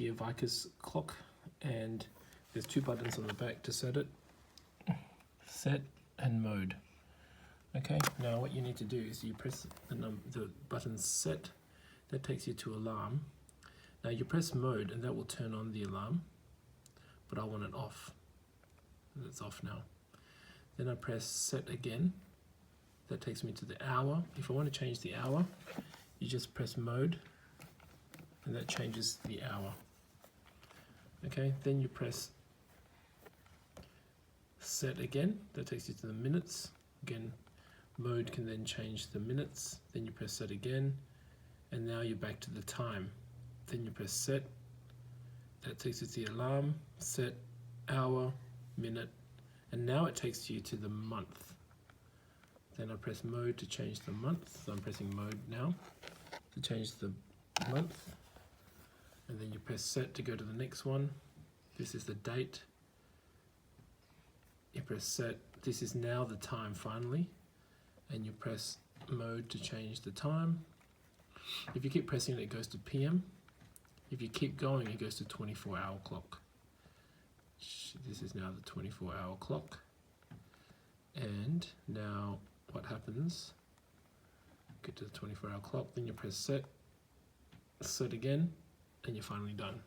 Ikea Vikis clock, and there's two buttons on the back to set it. Set and mode. Okay, now what you need to do is you press the button set. That takes you to alarm. Now you press mode and that will turn on the alarm, but I want it off. It's off now. Then I press set again. That takes me to the hour. If I want to change the hour, you just press mode and that changes the hour. Okay, then you press set again. That takes you to the minutes. Again, mode can then change the minutes. Then you press set again, and now you're back to the time. Then you press set. That takes you to the alarm, set, hour, minute, and now it takes you to the month. Then I press mode to change the month. So I'm pressing mode now to change the month. And then you press set to go to the next one. This is the date. You press set. This is now the time finally. And you press mode to change the time. If you keep pressing it, it goes to PM. If you keep going, it goes to 24-hour clock. This is now the 24-hour clock. And now what happens? Get to the 24-hour clock, then you press set, set again, and you're finally done.